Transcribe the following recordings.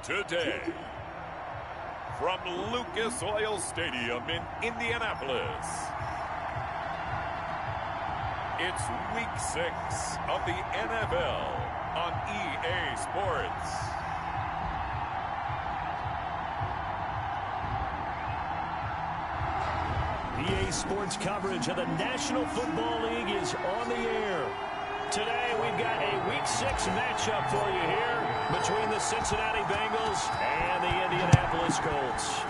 today. From Lucas Oil Stadium in Indianapolis, it's Week 6 of the NFL on EA Sports. EA Sports coverage of the National Football League is on the air. Today, we've got a Week 6 matchup for you here between the Cincinnati Bengals and the Indianapolis Colts.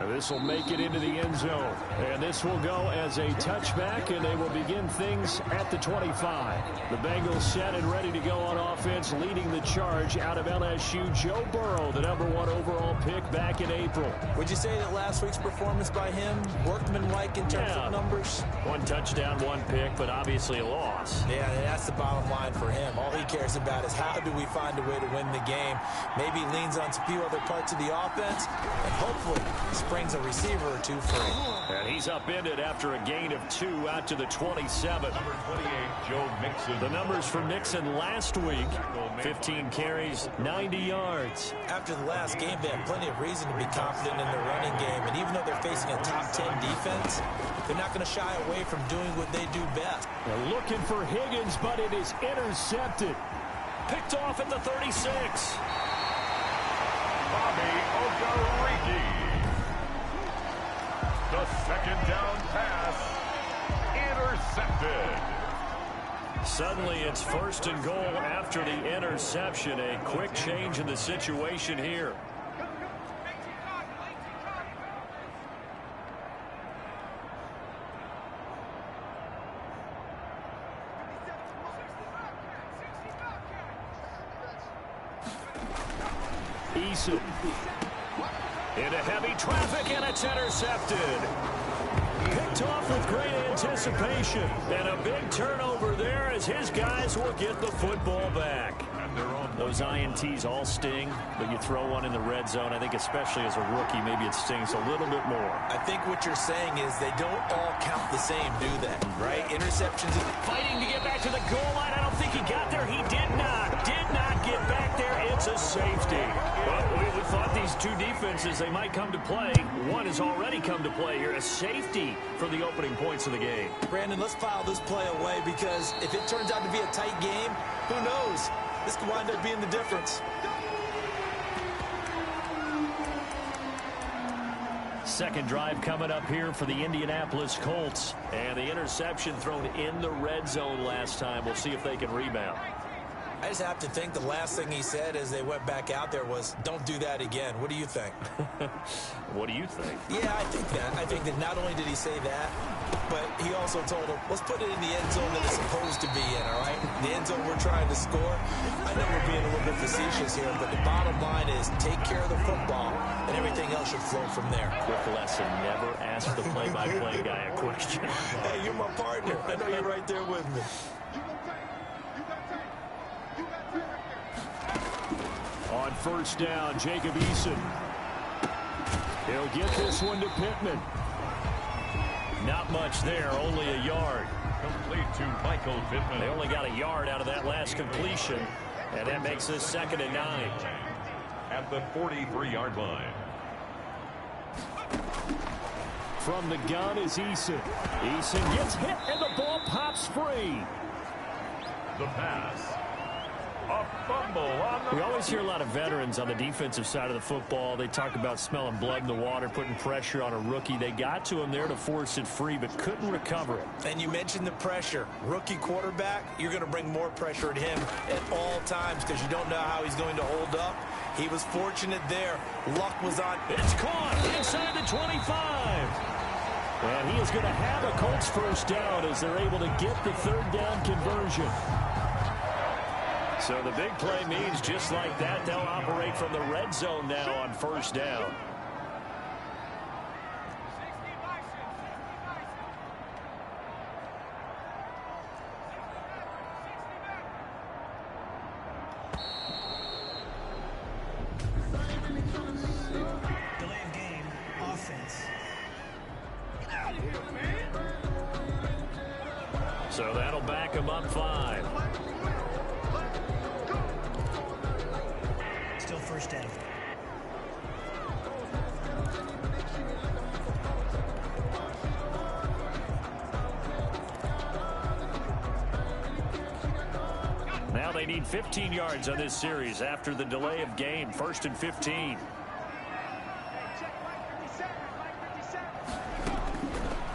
This will make it into the end zone, and this will go as a touchback, and they will begin things at the 25. The Bengals set and ready to go on offense, leading the charge out of LSU, Joe Burrow, the #1 overall pick back in April. Would you say that last week's performance by him, workmanlike in terms of numbers? 1 touchdown, 1 pick, but obviously a loss. Yeah, that's the bottom line for him. All he cares about is how do we find a way to win the game. Maybe leans on a few other parts of the offense, and hopefully springs a receiver or two free. And he's upended after a gain of 2 out to the 27. Number 28, Joe Mixon. The numbers for Mixon last week, 15 carries, 90 yards. After the last game, they have plenty of reason to be confident in their running game. And even though they're facing a top 10 defense, they're not going to shy away from doing what they do best. They're looking for Higgins, but it is intercepted. Picked off at the 36. Bobby Ogariki. The second down pass intercepted. Suddenly it's 1st and goal after the interception. A quick change in the situation here. Eason into heavy traffic, and it's intercepted. Picked off with great anticipation. And a big turnover there as his guys will get the football back. Those INTs all sting, but you throw one in the red zone, I think especially as a rookie, maybe it stings a little bit more. I think what you're saying is they don't all count the same, do they? Right? Interceptions. Fighting to get back to the goal line. I don't think he got there. He did not get back there. It's a safety. Well, we thought these two defenses, they might come to play. One has already come to play here. A safety for the opening points of the game. Brandon, let's file this play away because if it turns out to be a tight game, who knows? This could wind up being the difference. Second drive coming up here for the Indianapolis Colts. And the interception thrown in the red zone last time. We'll see if they can rebound. I just have to think the last thing he said as they went back out there was, don't do that again. What do you think? What do you think? Yeah, I think that. I think that not only did he say that, but he also told him, let's put it in the end zone that it's supposed to be in, all right? The end zone we're trying to score. I know we're being a little bit facetious here, but the bottom line is take care of the football, and everything else should flow from there. Quick lesson, never ask the play-by-play guy a question. Hey, you're my partner. I know you're right there with me. On first down, Jacob Eason. He'll get this one to Pittman. Not much there, only a yard. Complete to Michael Pittman. They only got a yard out of that last completion, and that makes this 2nd and 9. At the 43-yard line. From the gun is Eason. Eason gets hit, and the ball pops free. The pass. A fumble on the... We always hear a lot of veterans on the defensive side of the football. They talk about smelling blood in the water, putting pressure on a rookie. They got to him there to force it free, but couldn't recover it. And you mentioned the pressure. Rookie quarterback, you're going to bring more pressure at him at all times because you don't know how he's going to hold up. He was fortunate there. Luck was on. It's caught inside the 25. And he is going to have a Colts first down as they're able to get the 3rd down conversion. So the big play means just like that, they'll operate from the red zone now on first down. Delay of game, offense. So that'll back him up 5. first down. Now they need 15 yards on this series after the delay of game. 1st and 15.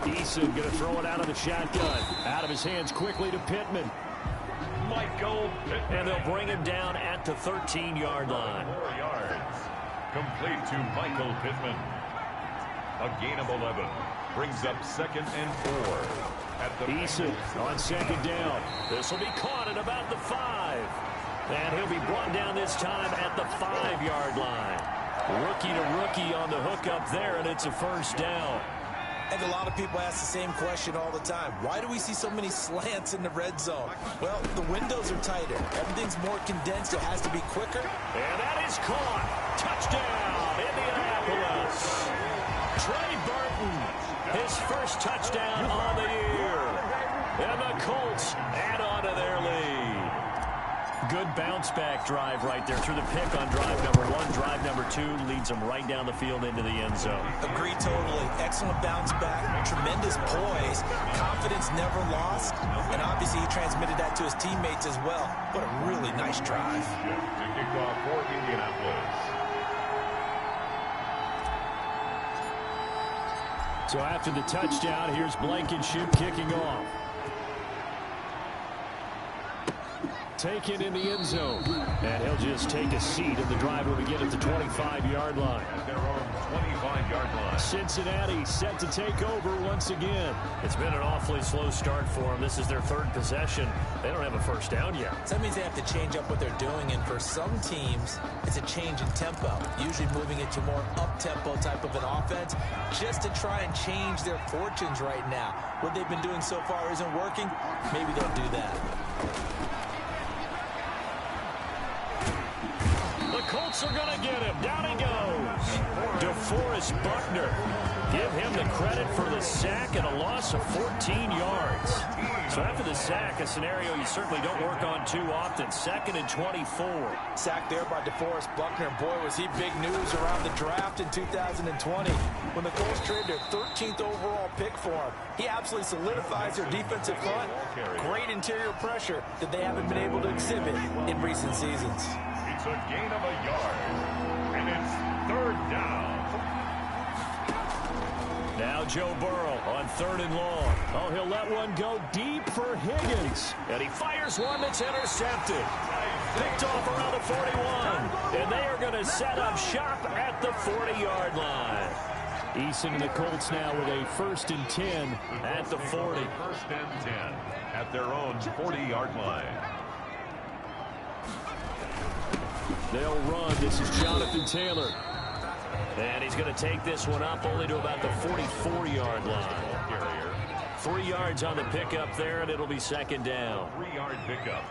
Eason going to throw it out of the shotgun. Out of his hands quickly to Pittman. Michael Pittman. And they'll bring him down at the 13-yard line. 4 yards. Complete to Michael Pittman. A gain of 11. Brings up 2nd and 4. At the Eason on 2nd down. This will be caught at about the 5. And he'll be brought down this time at the 5-yard line. Rookie to rookie on the hook up there, and it's a 1st down. And a lot of people ask the same question all the time. Why do we see so many slants in the red zone? Well, the windows are tighter. Everything's more condensed. It has to be quicker. And that is caught. Touchdown, Indianapolis. Trey Burton, his first touchdown on the year. And the Colts add on to their lead. Good bounce-back drive right there through the pick on drive number 1. Drive number 2 leads them right down the field into the end zone. Agree totally. Excellent bounce back. Tremendous poise. Confidence never lost. And obviously he transmitted that to his teammates as well. What a really nice drive. To kick off for Indianapolis. So after the touchdown, here's Blankenship kicking off. Taken in the end zone. And he'll just take a seat, and the drive will begin at the 25-yard line. At their own 25-yard line. Cincinnati set to take over once again. It's been an awfully slow start for them. This is their 3rd possession. They don't have a 1st down yet. So that means they have to change up what they're doing, and for some teams, it's a change in tempo, usually moving into more up-tempo type of an offense, just to try and change their fortunes right now. What they've been doing so far isn't working. Maybe they'll do that. The Colts are going to get him. Down he goes. DeForest Buckner. Give him the credit for the sack and a loss of 14 yards. So after the sack, a scenario you certainly don't work on too often. 2nd and 24. Sacked there by DeForest Buckner. Boy, was he big news around the draft in 2020 when the Colts traded their 13th overall pick for him. He absolutely solidifies their defensive front. Great interior pressure that they haven't been able to exhibit in recent seasons. It's a gain of a yard. And it's 3rd down. Now Joe Burrow on 3rd and long. Oh, he'll let one go deep for Higgins. And he fires one that's intercepted. Picked off around the 41. And they are going to set up shop at the 40-yard line. Eason and the Colts now with a 1st and 10 at the 40. 1st and 10 at their own 40-yard line. They'll run. This is Jonathan Taylor. And he's going to take this one up only to about the 44-yard line. 3 yards on the pickup there, and it'll be 2nd down. 3-yard pickup.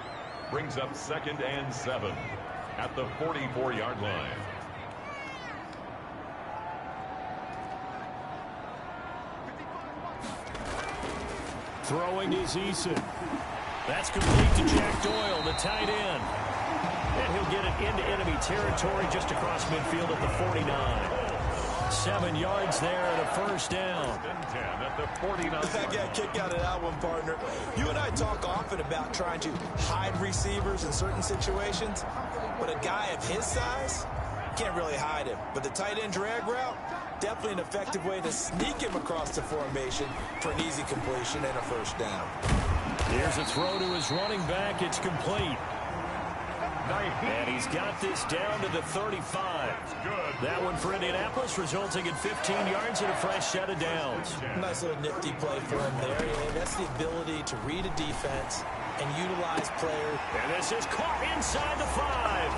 Brings up 2nd and 7 at the 44-yard line. Throwing is Eason. That's complete to Jack Doyle, the tight end. And he'll get it into enemy territory just across midfield at the 49. 7 yards there and a 1st down. 10 at the 49. I got a kick out of that one, partner. You and I talk often about trying to hide receivers in certain situations, but a guy of his size can't really hide him. But the tight end drag route, definitely an effective way to sneak him across the formation for an easy completion and a 1st down. Here's a throw to his running back. It's complete. And he's got this down to the 35. That one for Indianapolis, resulting in 15 yards and a fresh set of downs. Nice little nifty play for him there. Yeah, that's the ability to read a defense and utilize players. And this is caught inside the 5.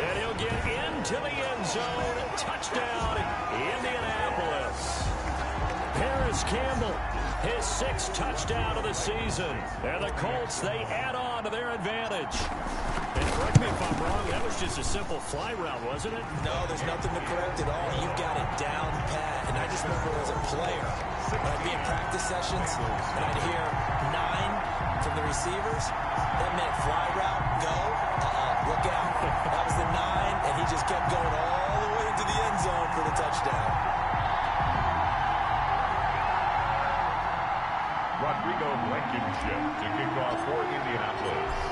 And he'll get into the end zone. Touchdown, Indianapolis. Paris Campbell, his 6th touchdown of the season. And the Colts, they add on to their advantage. And correct me if I'm wrong, that was just a simple fly route, wasn't it? No, there's nothing to correct at all. You got it down pat. And I just remember as a player, when I'd be in practice sessions, and I'd hear 9 from the receivers, that meant fly route, go, look out. That was the 9, and he just kept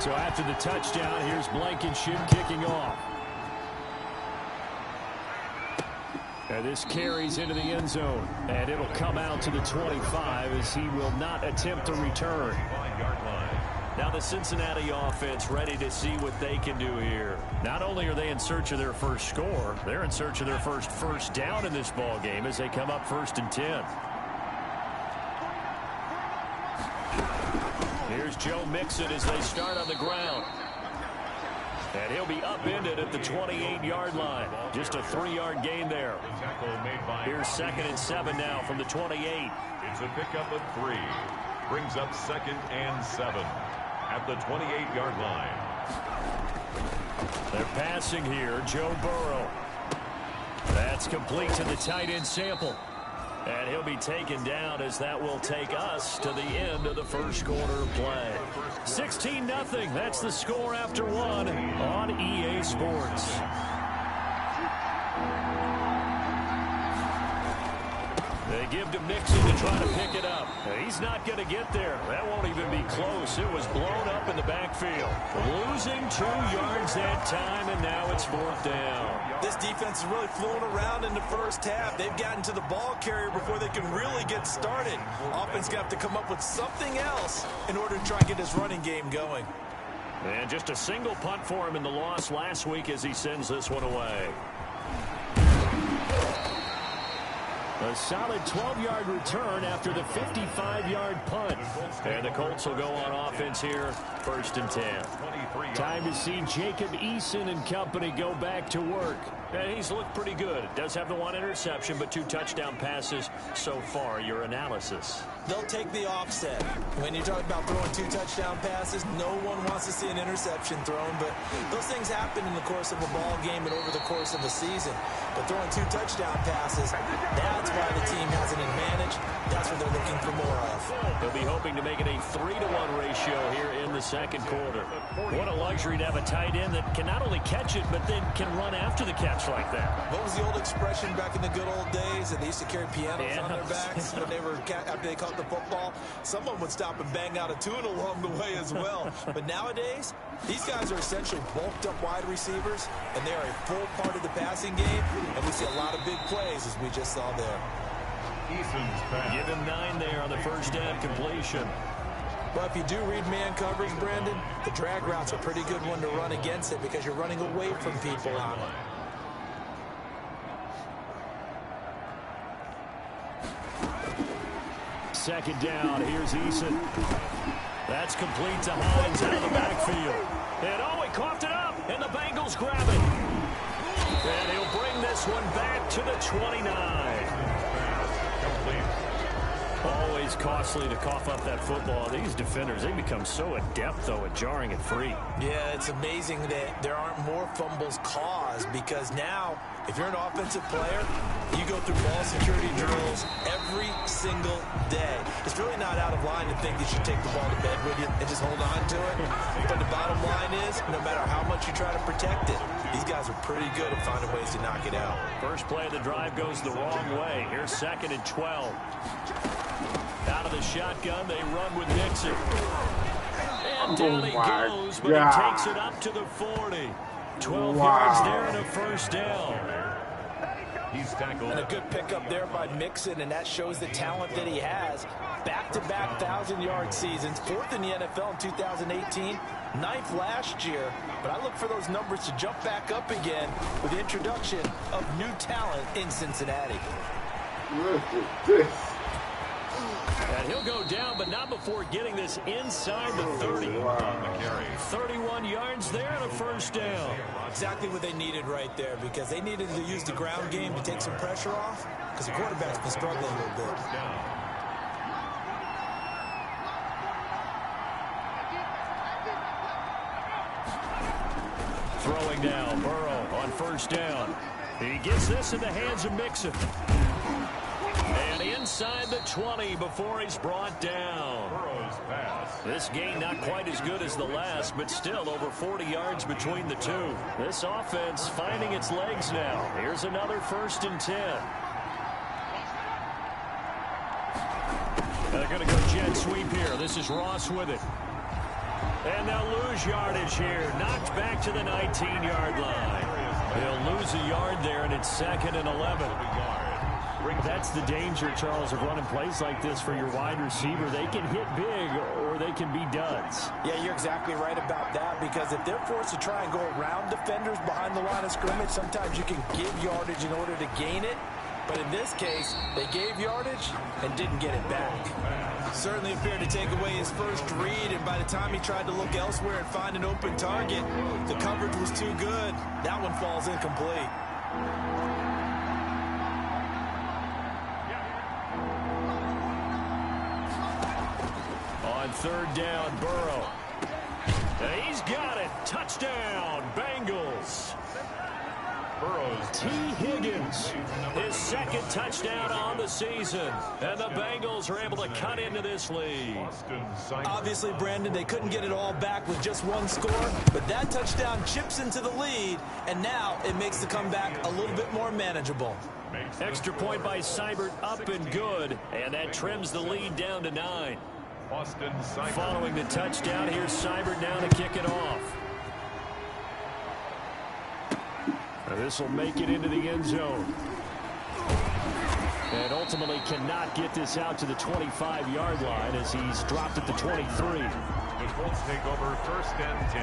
So after the touchdown, here's Blankenship kicking off. And this carries into the end zone. And it'll come out to the 25 as he will not attempt to return. Now the Cincinnati offense ready to see what they can do here. Not only are they in search of their first score, they're in search of their first down in this ball game as they come up 1st and 10. Here's Joe Mixon as they start on the ground. And he'll be upended at the 28-yard line. Just a 3-yard gain there. Here's 2nd and 7 now from the 28. It's a pickup of 3. Brings up 2nd and 7 at the 28-yard line. They're passing here. Joe Burrow. That's complete to the tight end Sample. And he'll be taken down as that will take us to the end of the first quarter of play. 16-0. That's the score after 1 on EA Sports. They give to Mixon to try to pick it up. He's not going to get there. That won't even be close. It was blown up in the backfield. Losing 2 yards that time, and now it's 4th down. This defense is really flowing around in the first half. They've gotten to the ball carrier before they can really get started. Offense got to come up with something else in order to try and get his running game going. And just a single punt for him in the loss last week as he sends this one away. A solid 12-yard return after the 55-yard punt. And the Colts will go on offense here, 1st and 10. Time to see Jacob Eason and company go back to work. And he's looked pretty good. Does have the 1 interception, but 2 touchdown passes so far. Your analysis? They'll take the offset. When you talk about throwing 2 touchdown passes, no one wants to see an interception thrown, but those things happen in the course of a ball game and over the course of a season. But throwing 2 touchdown passes, that's why the team has an advantage. That's what they're looking for more of. They'll be hoping to make it a 3-to-1 ratio here in the second quarter. What a luxury to have a tight end that can not only catch it, but then can run after the catch like that. What was the old expression back in the good old days? That they used to carry pianos on their backs when they were after they caught the football. Someone would stop and bang out a tune along the way as well. But nowadays, these guys are essentially bulked up wide receivers, and they are a full part of the passing game. And we see a lot of big plays, as we just saw there. Give him 9 there on the first down completion. Well, if you do read man coverage, Brandon, the drag route's a pretty good one to run against it because you're running away from people on it. Second down, here's Eason. That's complete to Hines out of the backfield. And oh, he coughed it up, and the Bengals grab it. And he'll bring this one back to the 29. Always costly to cough up that football. These defenders, they become so adept, though, at jarring it free. Yeah, it's amazing that there aren't more fumbles caused because now, if you're an offensive player, you go through ball security drills every single day. It's really not out of line to think you should take the ball to bed with you and just hold on to it. But the bottom line is, no matter how much you try to protect it, these guys are pretty good at finding ways to knock it out. First play of the drive goes the wrong way. Here's 2nd and 12. Out of the shotgun, they run with Nixon. And down he goes, but he takes it up to the 40. 12 yards there and a first down. He's tackled. And a good pickup there by Mixon, and that shows the talent that he has. Back-to-back 1,000-yard seasons, 4th in the NFL in 2018, 9th last year. But I look for those numbers to jump back up again with the introduction of new talent in Cincinnati. Look at this. And he'll go down, but not before getting this inside the 30. 31 yards there and a first down. Exactly what they needed right there because they needed to use the ground game to take some pressure off because the quarterback's been struggling a little bit. Throwing now, Burrow on first down. He gets this in the hands of Mixon. And inside the 20 before he's brought down. This gain not quite as good as the last, but still over 40 yards between the two. This offense finding its legs now. Here's another 1st and 10. They're going to go jet sweep here. This is Ross with it. And they'll lose yardage here. Knocked back to the 19-yard line. They'll lose a yard there, and it's 2nd and 11. That's the danger, Charles, of running plays like this for your wide receiver. They can hit big or they can be duds. Yeah, you're exactly right about that, because if they're forced to try and go around defenders behind the line of scrimmage, sometimes you can give yardage in order to gain it. But in this case, they gave yardage and didn't get it back. Certainly appeared to take away his first read, and by the time he tried to look elsewhere and find an open target, the coverage was too good. That one falls incomplete. On 3rd down, Burrow. And he's got it. Touchdown, Bengals. Burrow's T. Higgins, his 2nd touchdown on the season. And the Bengals are able to cut into this lead. Obviously, Brandon, they couldn't get it all back with just one score, but that touchdown chips into the lead, and now it makes the comeback a little bit more manageable. Extra point by Seibert, up and good, and that trims the lead down to 9. Following the touchdown, here's Seibert now to kick it off. This will make it into the end zone. And ultimately cannot get this out to the 25-yard line as he's dropped at the 23. The Colts take over 1st and 10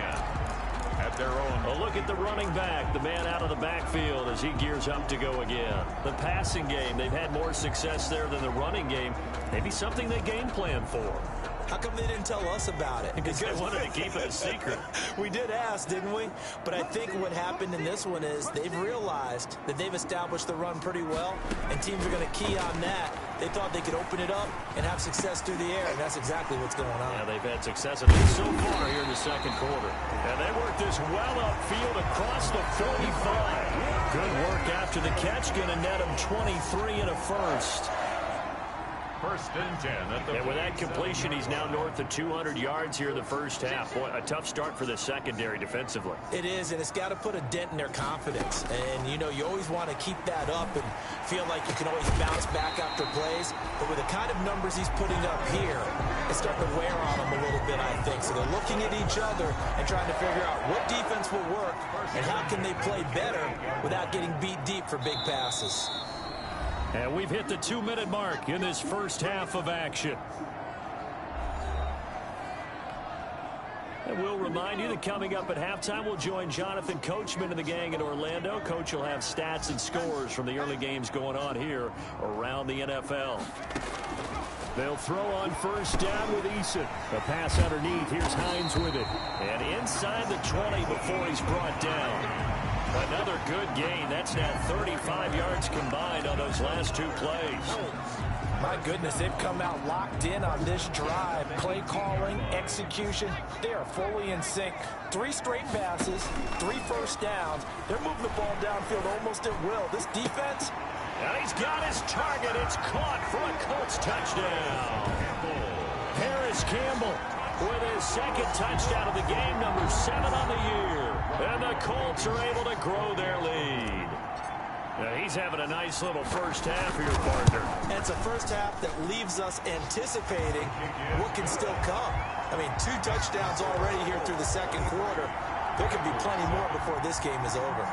at their own. A look at the running back, the man out of the backfield as he gears up to go again. The passing game, they've had more success there than the running game. Maybe something they game plan for. How come they didn't tell us about it? Because they wanted to keep it a secret. We did ask, didn't we? But I think what happened in this one is they've realized that they've established the run pretty well, and teams are going to key on that. They thought they could open it up and have success through the air, and that's exactly what's going on. Yeah, they've had success at least so far here in the 2nd quarter. And they work this well upfield across the 45. Good work after the catch, going to net them 23 and a first. 1st and 10 at the. And with that completion, he's now north of 200 yards here in the first half. Boy, a tough start for the secondary defensively. It is, and it's got to put a dent in their confidence. And, you know, you always want to keep that up and feel like you can always bounce back after plays. But with the kind of numbers he's putting up here, it's starting to wear on them a little bit, I think. So they're looking at each other and trying to figure out what defense will work and how can they play better without getting beat deep for big passes. And we've hit the 2-minute mark in this first half of action. And we'll remind you that coming up at halftime, we'll join Jonathan Coachman and the gang in Orlando. Coach will have stats and scores from the early games going on here around the NFL. They'll throw on 1st down with Eason. The pass underneath. Here's Hines with it. And inside the 20 before he's brought down. Another good gain. That's now 35 yards combined on those last 2 plays. My goodness, they've come out locked in on this drive. Play calling, execution, they are fully in sync. 3 straight passes, 3 first downs. They're moving the ball downfield almost at will. This defense. And he's got his target. It's caught for a Colts touchdown. Harris Campbell with his 2nd touchdown of the game, number 7 on the year. And the Colts are able to grow their lead. Now he's having a nice little first half here, partner. And it's a first half that leaves us anticipating what can still come. I mean, 2 touchdowns already here through the 2nd quarter. There could be plenty more before this game is over.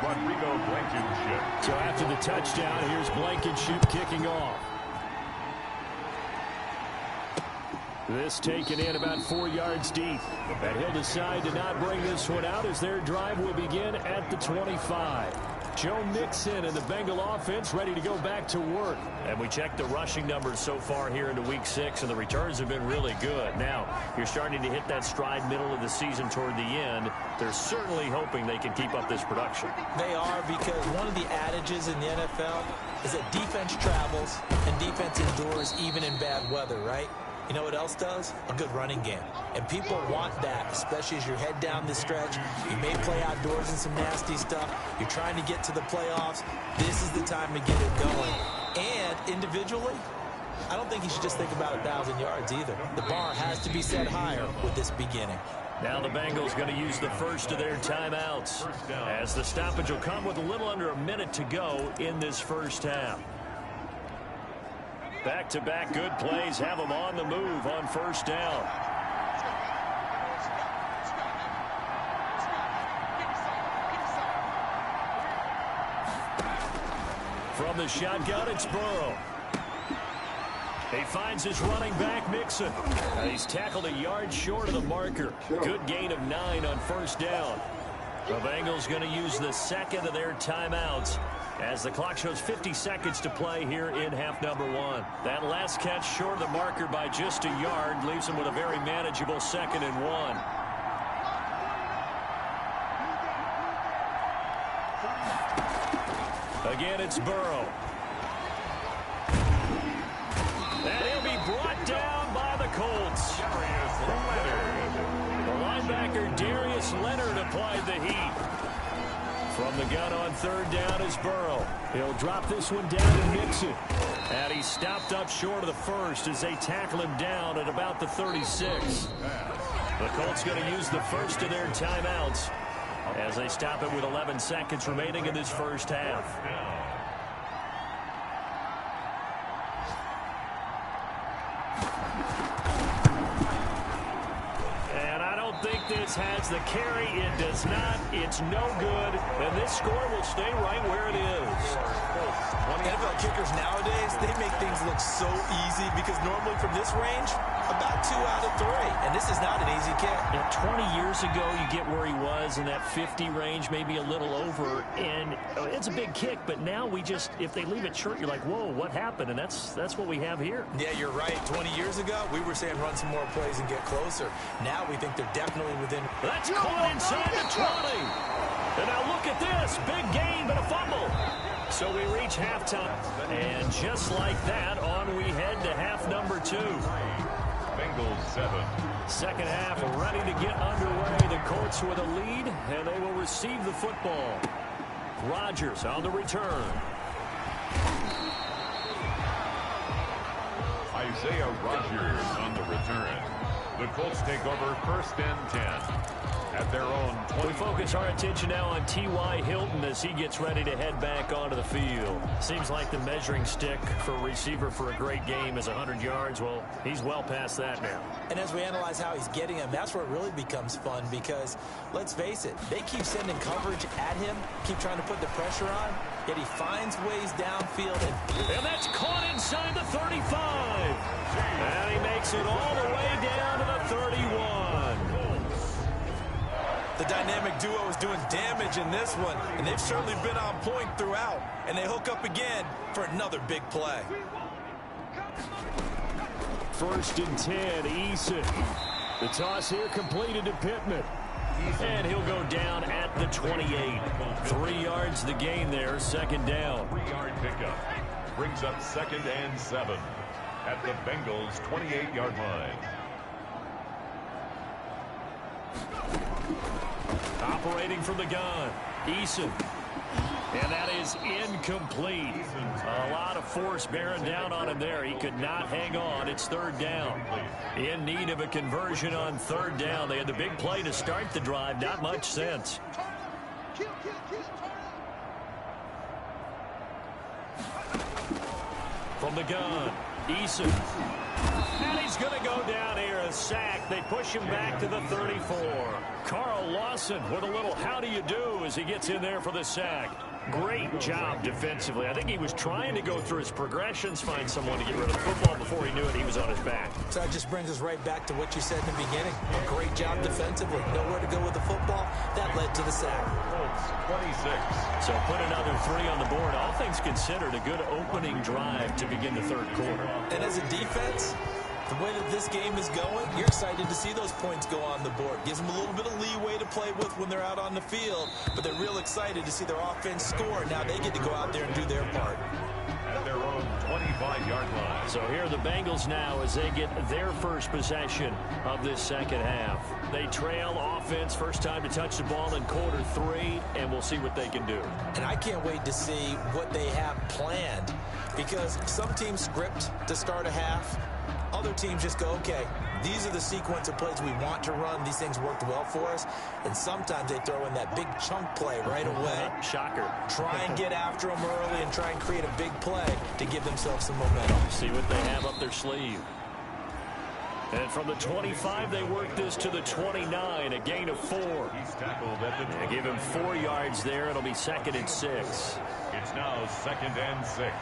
Rodrigo Blankenship. So after the touchdown, here's Blankenship kicking off. This taken in about 4 yards deep. And he'll decide to not bring this one out as their drive will begin at the 25. Joe Mixon and the Bengal offense ready to go back to work. And we checked the rushing numbers so far here into week 6, and the returns have been really good. Now, you're starting to hit that stride middle of the season toward the end. They're certainly hoping they can keep up this production. They are, because one of the adages in the NFL is that defense travels and defense endures even in bad weather, right? You know what else does? A good running game. And people want that, especially as you head down the stretch. You may play outdoors in some nasty stuff. You're trying to get to the playoffs. This is the time to get it going. And individually, I don't think you should just think about 1,000 yards either. The bar has to be set higher with this beginning. Now the Bengals going to use the first of their timeouts, as the stoppage will come with a little under a minute to go in this first half. Back-to-back good plays have them on the move on 1st down. From the shotgun, it's Burrow. He finds his running back, Mixon. He's tackled a yard short of the marker. Good gain of 9 on first down. The Bengals going to use the second of their timeouts as the clock shows 50 seconds to play here in half number 1. That last catch short of the marker by just a yard leaves him with a very manageable 2nd and 1. Again, it's Burrow. And he'll be brought down by the Colts. Darius Leonard. The linebacker Darius Leonard applied the heat. From the gun on third down is Burrow. He'll drop this one down to Mixon. And he stopped up short of the first as they tackle him down at about the 36. The Colts going to use the first of their timeouts as they stop it with 11 seconds remaining in this first half. This has the carry. It does not. It's no good. And this score will stay right where it is. NFL kickers nowadays, they make things look so easy because normally from this range, about 2 out of 3. And this is not an easy kick. Yeah, 20 years ago, you get where he was in that 50 range, maybe a little over. And it's a big kick, but now we just, if they leave it short, you're like, whoa, what happened? And that's what we have here. Yeah, you're right. 20 years ago, we were saying run some more plays and get closer. Now we think they're definitely within. That's caught inside the 20. And now look at this. Big gain, but a fumble. So we reach halftime. And just like that, on we head to half number 2. Bengals 7. Second half ready to get underway. The Colts with a lead, and they will receive the football. Rodgers on the return. Isaiah Rodgers on the return. The Colts take over 1st and 10 at their own 20. We focus our attention now on T.Y. Hilton as he gets ready to head back onto the field. Seems like the measuring stick for a receiver for a great game is 100 yards. Well, he's well past that now. And as we analyze how he's getting him, that's where it really becomes fun because, let's face it, they keep sending coverage at him, keep trying to put the pressure on, yet he finds ways downfield. And that's caught inside the 35. And he makes it all the way down to the 31. The dynamic duo is doing damage in this one, and they've certainly been on point throughout. And they hook up again for another big play. 1st and 10, Eason. The toss here completed to Pittman. And he'll go down at the 28. 3 yards the gain there, 2nd down. 3-yard pickup brings up 2nd and 7 at the Bengals' 28-yard line. Operating from the gun, Eason. And that is incomplete. A lot of force bearing down on him there. He could not hang on. It's 3rd down. In need of a conversion on 3rd down. They had the big play to start the drive. Not much sense. From the gun, Eason. And he's going to go down here, a sack. They push him back to the 34. Carl Lawson with a little how do you do as he gets in there for the sack. Great job defensively. I think he was trying to go through his progressions, find someone to get rid of the football. Before he knew it, he was on his back. So that just brings us right back to what you said in the beginning. A great job defensively. Nowhere to go with the football. That led to the sack. 26. So put another 3 on the board. All things considered, a good opening drive to begin the 3rd quarter. And as a defense, the way that this game is going, you're excited to see those points go on the board. Gives them a little bit of leeway to play with when they're out on the field, but they're real excited to see their offense score. Now they get to go out there and do their part. At their own 25-yard line. So here are the Bengals now as they get their first possession of this 2nd half. They trail offense, first time to touch the ball in quarter 3, and we'll see what they can do. And I can't wait to see what they have planned because some teams script to start a half. Other teams just go, okay, these are the sequence of plays we want to run. These things worked well for us. And sometimes they throw in that big chunk play right away. Shocker. Try and get after them early and try and create a big play to give themselves some momentum. See what they have up their sleeve. And from the 25, they work this to the 29, a gain of 4. He's tackled at the 20. They give him 4 yards there. It'll be 2nd and 6. It's now 2nd and 6.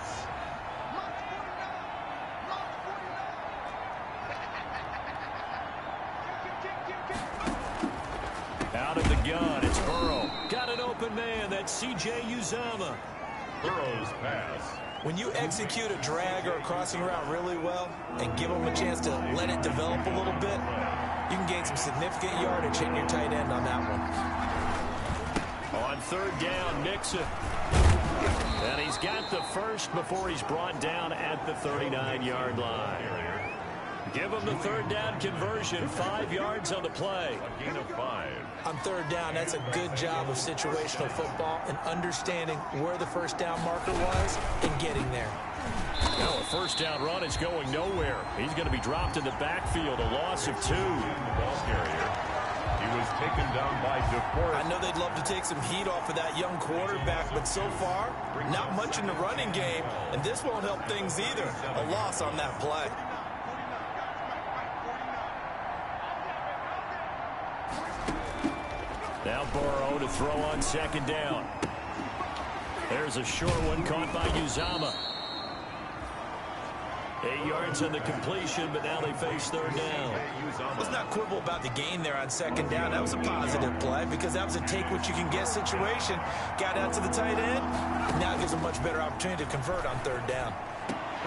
Out of the gun, it's Burrow. Got an open man. That's C.J. Uzomah. Burrow's pass. When you execute a drag or a crossing route really well and give them a chance to let it develop a little bit, you can gain some significant yardage hitting your tight end on that one. On 3rd down, Mixon. And he's got the first before he's brought down at the 39-yard line. Give him the 3rd down conversion, 5 yards on the play. A gain of 5. On 3rd down, that's a good job of situational football and understanding where the 1st down marker was and getting there. Now a 1st down run is going nowhere. He's going to be dropped in the backfield, a loss of 2. Ball carrier. He was taken down by DeForest. I know they'd love to take some heat off of that young quarterback, but so far, not much in the running game, and this won't help things either. A loss on that play. Now Burrow to throw on 2nd down. There's a short one caught by Uzomah. 8 yards on the completion, but now they face 3rd down. Let's not quibble about the gain there on 2nd down. That was a positive play because that was a take-what-you-can-get situation. Got out to the tight end. Now it gives a much better opportunity to convert on 3rd down.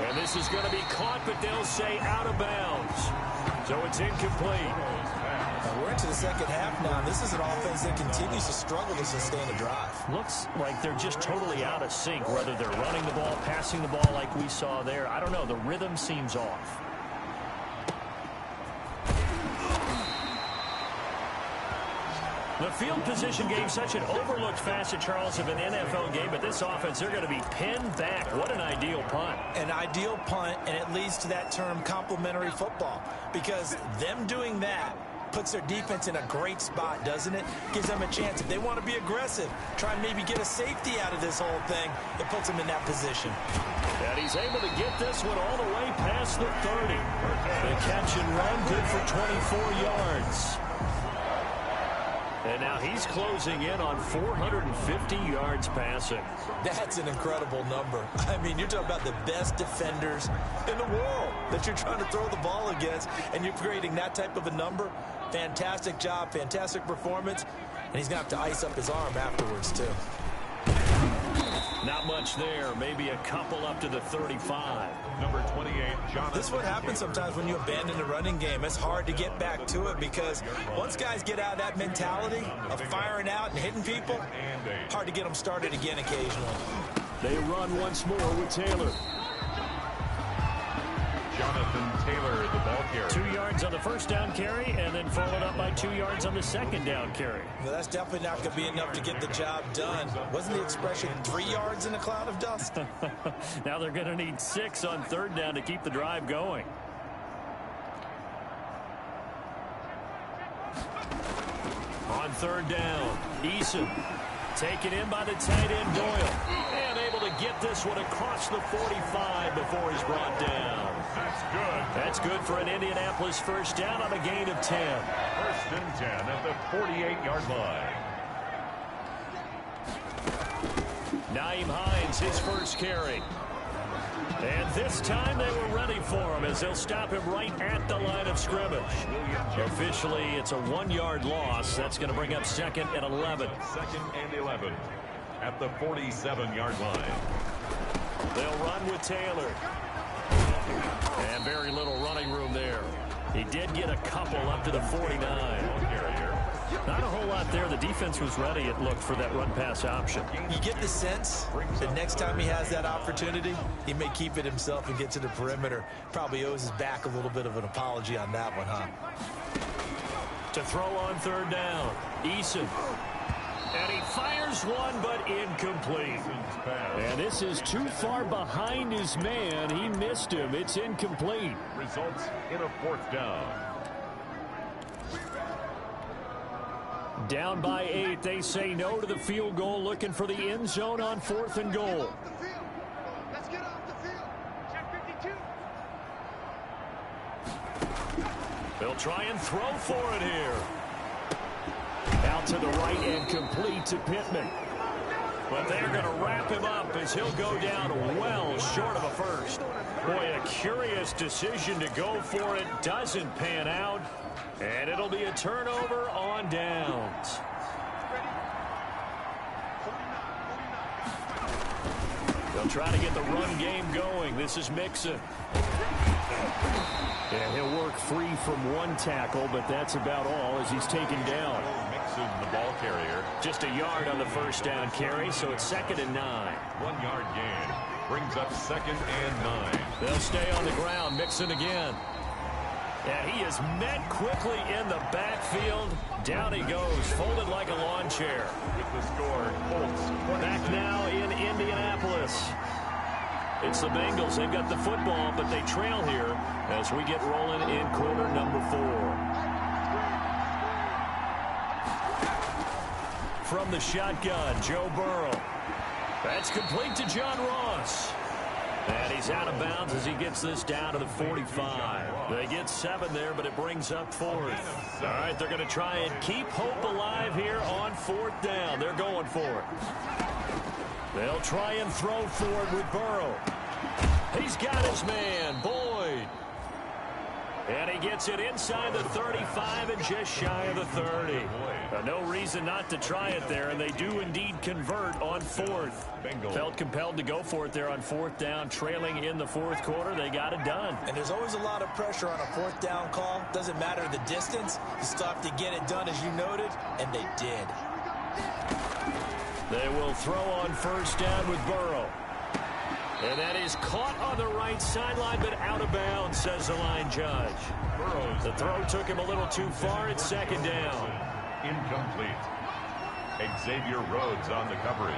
And this is going to be caught, but they'll say out of bounds. So it's incomplete. We're into the 2nd half now. This is an offense that continues to struggle to sustain a drive. Looks like they're just totally out of sync, whether they're running the ball, passing the ball like we saw there. I don't know. The rhythm seems off. The field position game, such an overlooked facet, Charles, of an NFL game, but this offense, they're going to be pinned back. What an ideal punt. An ideal punt, and it leads to that term complementary football, because them doing that puts their defense in a great spot, doesn't it? Gives them a chance. If they want to be aggressive, try and maybe get a safety out of this whole thing, it puts them in that position. And he's able to get this one all the way past the 30. The catch and run, good for 24 yards. And now he's closing in on 450 yards passing. That's an incredible number. I mean, you're talking about the best defenders in the world that you're trying to throw the ball against, and you're creating that type of a number. Fantastic job, fantastic performance, and he's going to have to ice up his arm afterwards, too. Not much there. Maybe a couple up to the 35. Number 28, Jonathan. This is what happens sometimes when you abandon the running game. It's hard to get back to it because once guys get out of that mentality of firing out and hitting people, hard to get them started again occasionally. They run once more with Taylor. Jonathan Taylor, the ball carrier. 2 yards on the 1st down carry, and then followed up by 2 yards on the 2nd down carry. Well, that's definitely not going to be enough to get the job done. Wasn't the expression 3 yards in a cloud of dust? Now they're going to need 6 on 3rd down to keep the drive going. On 3rd down, Eason taken in by the tight end Doyle. And able to get this one across the 45 before he's brought down. That's good. That's good for an Indianapolis 1st down on a gain of 10. 1st and 10 at the 48-yard line. Naeem Hines, his first carry. And this time they were ready for him as they'll stop him right at the line of scrimmage. Officially, it's a 1-yard loss. That's going to bring up 2nd and 11. 2nd and 11 at the 47-yard line. They'll run with Taylor. And very little running room there. He did get a couple up to the 49. Not a whole lot there. The defense was ready, it looked, for that run-pass option. You get the sense that next time he has that opportunity, he may keep it himself and get to the perimeter. Probably owes his back a little bit of an apology on that one, huh? To throw on 3rd down, Eason. And he fires one, but incomplete. And this is too far behind his man. He missed him. It's incomplete. Results in a 4th down. Down by 8. They say no to the field goal, looking for the end zone on 4th and goal. Let's get off the field. Check 52. They'll try and throw for it here. Out to the right and complete to Pittman. But they're going to wrap him up as he'll go down well short of a first. Boy, a curious decision to go for it. Doesn't pan out. And it'll be a turnover on downs. They'll try to get the run game going. This is Mixon. And he'll work free from one tackle, but that's about all as he's taken down. Mixon, the ball carrier. Just a yard on the first down carry, so it's 2nd and 9. 1 yard gain. Brings up 2nd and 9. They'll stay on the ground. Mixon again. And he is met quickly in the backfield. Down he goes, folded like a lawn chair. With the score, Colts 27. Back now in Indianapolis. It's the Bengals. They've got the football, but they trail here as we get rolling in quarter number 4. From the shotgun, Joe Burrow. That's complete to John Ross. And he's out of bounds as he gets this down to the 45. They get 7 there, but it brings up 4th. All right, they're going to try and keep hope alive here on 4th down. They're going for it. They'll try and throw for it with Burrow. He's got his man, Boyd. And he gets it inside the 35 and just shy of the 30. No reason not to try it there, and they do indeed convert on 4th. Felt compelled to go for it there on 4th down, trailing in the 4th quarter. They got it done. And there's always a lot of pressure on a 4th down call. Doesn't matter the distance. You still have to get it done, as you noted, and they did. They will throw on 1st down with Burrow. And that is caught on the right sideline, but out of bounds, says the line judge. The throw took him a little too far. It's 2nd down. Incomplete. Xavier Rhodes on the coverage.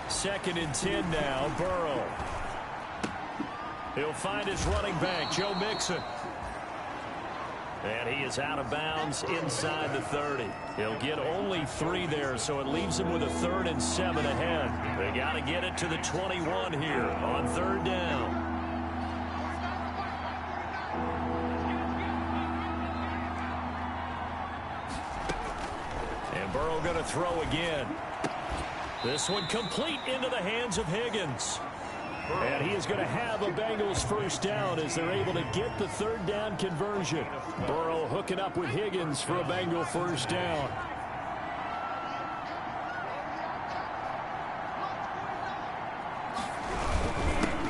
Second and 10 now, Burrow. He'll find his running back, Joe Mixon. And he is out of bounds inside the 30. He'll get only 3 there, so it leaves him with a 3rd and 7 ahead. They got to get it to the 21 here on 3rd down. And Burrow going to throw again. This one complete into the hands of Higgins. And he is going to have a Bengals 1st down as they're able to get the 3rd down conversion. Burrow hooking up with Higgins for a Bengal 1st down.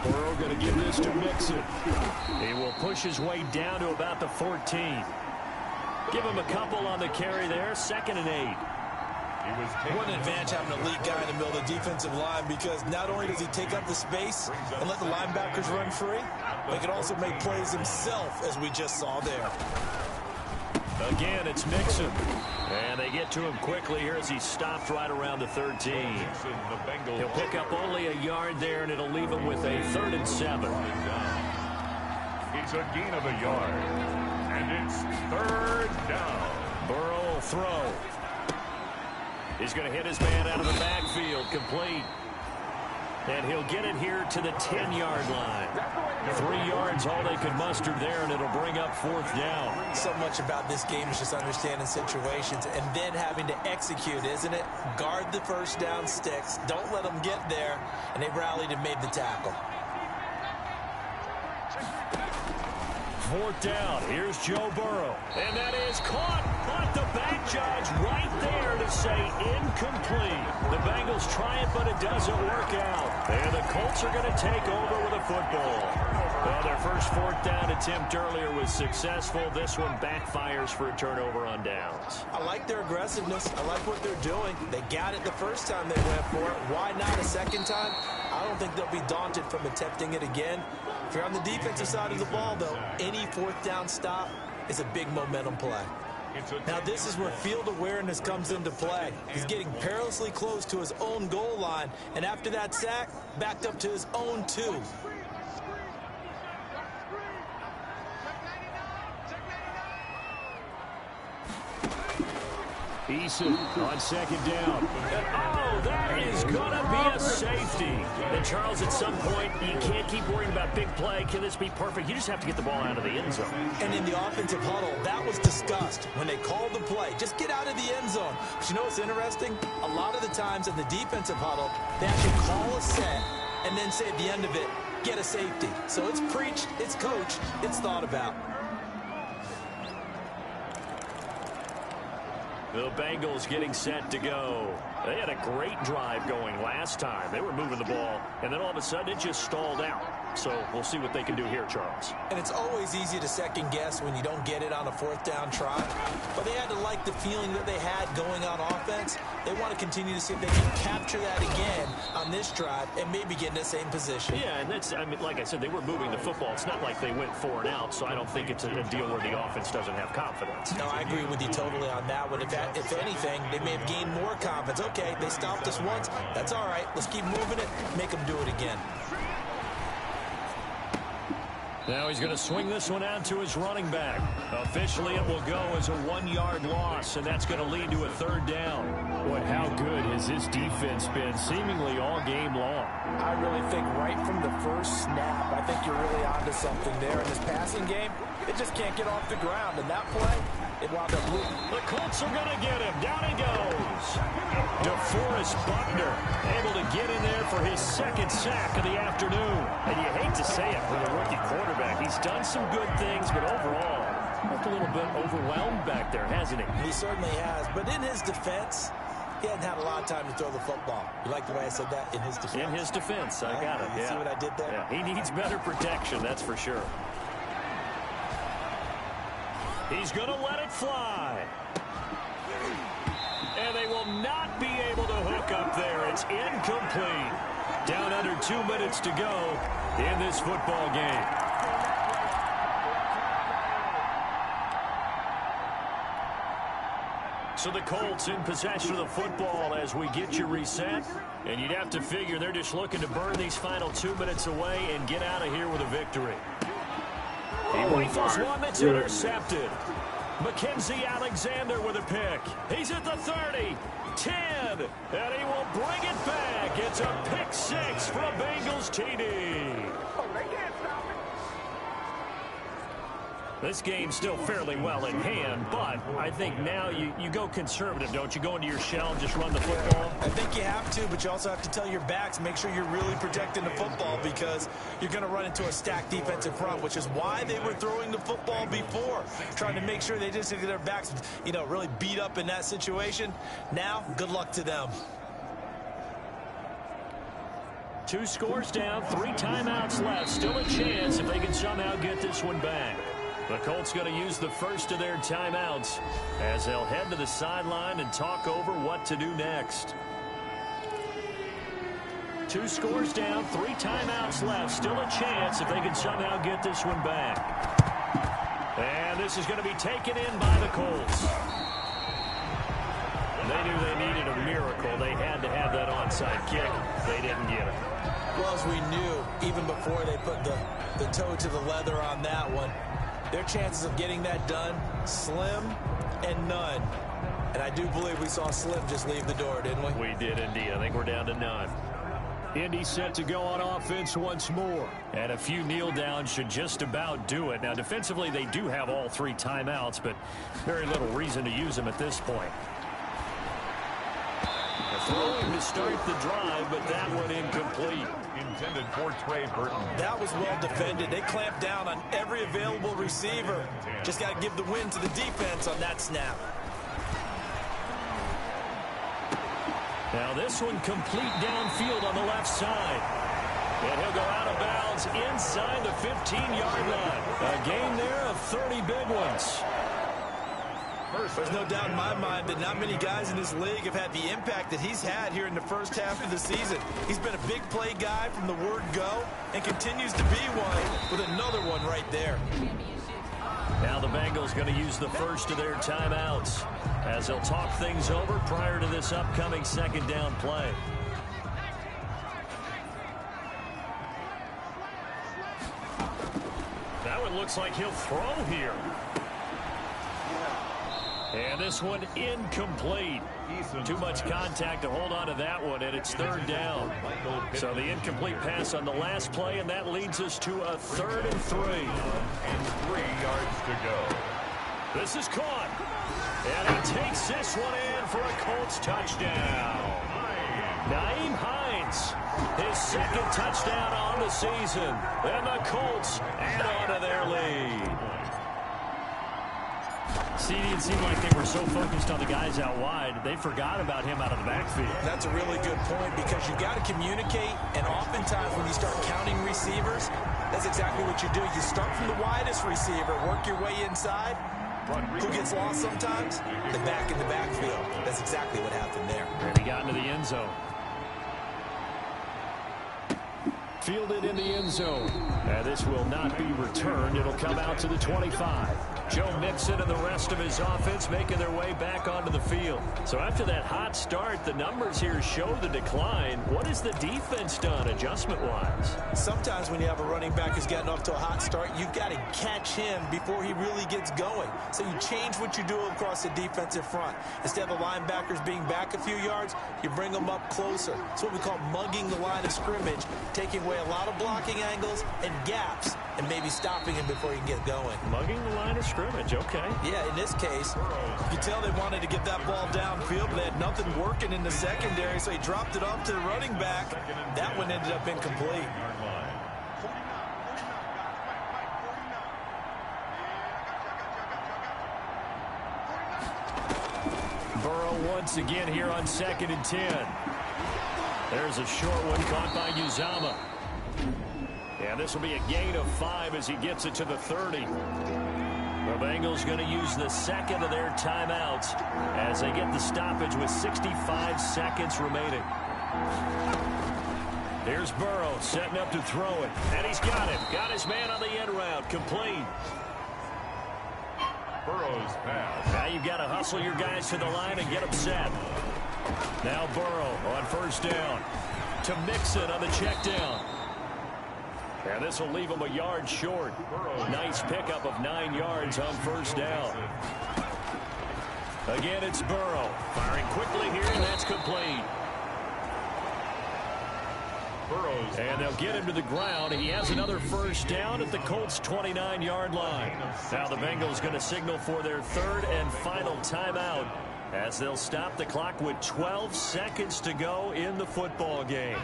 Burrow going to give this to Mixon. He will push his way down to about the 14. Give him a couple on the carry there. 2nd and 8. What an advantage having a elite guy in the middle of the defensive line, because not only does he take up the space and let the linebackers run free, but he can also make plays himself, as we just saw there. Again, it's Mixon. And they get to him quickly here as he stopped right around the 13. He'll pick up only a yard there, and it'll leave him with a 3rd and 7. It's a gain of a yard. And it's 3rd down. Burrow will throw. He's going to hit his man out of the backfield, complete. And he'll get it here to the 10-yard line. 3 yards, all they could muster there, and it'll bring up 4th down. So much about this game is just understanding situations and then having to execute, isn't it? Guard the 1st down sticks. Don't let them get there. And they rallied and made the tackle. 4th down. Here's Joe Burrow. And that is caught. But the back judge right there to say incomplete. The Bengals try it, but it doesn't work out. And the Colts are going to take over with a football. Well, their first 4th down attempt earlier was successful. This one backfires for a turnover on downs. I like their aggressiveness. I like what they're doing. They got it the first time they went for it. Why not a second time? I don't think they'll be daunted from attempting it again. If you're on the defensive side of the ball, though, any 4th down stop is a big momentum play. Now, this is where field awareness comes into play. He's getting perilously close to his own goal line, and after that sack, backed up to his own 2. Eason on second down. And, oh, that is going to be a safety. And, Charles, at some point, you can't keep worrying about big play. Can this be perfect? You just have to get the ball out of the end zone. And in the offensive huddle, that was discussed when they called the play. Just get out of the end zone. But you know what's interesting? A lot of the times in the defensive huddle, they actually call a set and then say at the end of it, get a safety. So it's preached, it's coached, it's thought about. The Bengals getting set to go. They had a great drive going last time. They were moving the ball, and then all of a sudden it just stalled out. So we'll see what they can do here, Charles. And it's always easy to second guess when you don't get it on a fourth down try. But they had to like the feeling that they had going on offense. They want to continue to see if they can capture that again on this drive and maybe get in the same position. Yeah, and that's, I mean, like I said, they were moving the football. It's not like they went 4 and out, so I don't think it's a deal where the offense doesn't have confidence. No, I agree with you totally on that one. If anything, they may have gained more confidence. Okay, they stopped us once. That's all right. Let's keep moving it. Make them do it again. Now he's going to swing this one out to his running back. Officially, it will go as a 1-yard loss, and that's going to lead to a 3rd down. Boy, how good has this defense been seemingly all game long? I really think right from the first snap, I think you're really onto something there. In this passing game, it just can't get off the ground. And that play, it wound up moving. The Colts are going to get him. Down he goes. DeForest Buckner able to get in there for his 2nd sack of the afternoon. And you hate to say it for the rookie quarterback. He's done some good things, but overall, looked a little bit overwhelmed back there, hasn't he? He certainly has. But in his defense, he hadn't had a lot of time to throw the football. You like the way I said that? In his defense. In his defense. I got it. You see what I did there? Yeah. He needs better protection, that's for sure. He's going to let it fly. And they will not be able to hook up there. It's incomplete. Down under 2 minutes to go in this football game. So the Colts in possession of the football as we get you reset. And you'd have to figure they're just looking to burn these final 2 minutes away and get out of here with a victory. He rifles one that's intercepted. Mackenzie Alexander with a pick. He's at the 30, 10, and he will bring it back. It's a pick 6 for a Bengals TD. This game's still fairly well in hand, but I think now you go conservative, don't you? Go into your shell and just run the football? I think you have to, but you also have to tell your backs, make sure you're really protecting the football because you're going to run into a stacked defensive front, which is why they were throwing the football before, trying to make sure they just get their backs, really beat up in that situation. Now, good luck to them. 2 scores down, 3 timeouts left. Still a chance if they can somehow get this one back. The Colts going to use the first of their timeouts as they'll head to the sideline and talk over what to do next. 2 scores down, 3 timeouts left. Still a chance if they can somehow get this one back. And this is going to be taken in by the Colts. They knew they needed a miracle. They had to have that onside kick. They didn't get it. Well, as we knew, even before they put the toe to the leather on that one, their chances of getting that done, slim and none. And I do believe we saw Slim just leave the door, didn't we? We did indeed. I think we're down to none. Indy set to go on offense once more. And a few kneel downs should just about do it. Now, defensively, they do have all 3 timeouts, but very little reason to use them at this point. Throwing to start the drive, but that one incomplete. Intended for Trey Burton. That was well defended. They clamped down on every available receiver. Just got to give the win to the defense on that snap. Now this one complete downfield on the left side. And he'll go out of bounds inside the 15-yard line. A gain there of 30 big ones. There's no doubt in my mind that not many guys in this league have had the impact that he's had here in the first half of the season. He's been a big play guy from the word go and continues to be one with another one right there. Now the Bengals going to use the first of their timeouts as they'll talk things over prior to this upcoming 2nd down play. That one looks like he'll throw here. And this one incomplete. Too much contact to hold on to that one, and it's third down. So the incomplete pass on the last play, and that leads us to a 3rd and 3. And 3 yards to go. This is caught. And he takes this one in for a Colts touchdown. Nyheim Hines, his 2nd touchdown on the season. And the Colts add on to their lead. See, it seemed like they were so focused on the guys out wide, they forgot about him out of the backfield. That's a really good point because you got to communicate, and oftentimes when you start counting receivers, that's exactly what you do. You start from the widest receiver, work your way inside. Who gets lost sometimes? The back in the backfield. That's exactly what happened there. And he got into the end zone. Fielded in the end zone. And this will not be returned. It'll come out to the 25. Joe Mixon and the rest of his offense making their way back onto the field. So after that hot start, the numbers here show the decline. What has the defense done adjustment-wise? Sometimes when you have a running back who's getting off to a hot start, you've got to catch him before he really gets going. So you change what you do across the defensive front. Instead of the linebackers being back a few yards, you bring them up closer. It's what we call mugging the line of scrimmage, taking away a lot of blocking angles and gaps, and maybe stopping him before he can get going. Mugging the line of scrimmage, okay. Yeah, in this case, you can tell they wanted to get that ball downfield, but they had nothing working in the secondary, so he dropped it off to the running back. That one ended up incomplete. Burrow once again here on 2nd and 10. There's a short one caught by Uzama. And this will be a gain of 5 as he gets it to the 30. The Bengals going to use the 2nd of their timeouts as they get the stoppage with 65 seconds remaining. Here's Burrow setting up to throw it. And he's got it. Got his man on the end route. Complete. Burrow's pass. Now you've got to hustle your guys to the line and get them set. Now Burrow on 1st down. To Mixon on the check down. And this will leave him a yard short. Nice pickup of 9 yards on 1st down. Again, it's Burrow. Firing quickly here, and that's complete. And they'll get him to the ground. He has another 1st down at the Colts' 29-yard line. Now the Bengals going to signal for their 3rd and final timeout as they'll stop the clock with 12 seconds to go in the football game.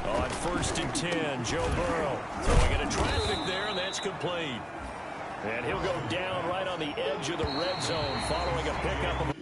On 1st and 10, Joe Burrow throwing into traffic there, and that's complete. And he'll go down right on the edge of the red zone following a pickup of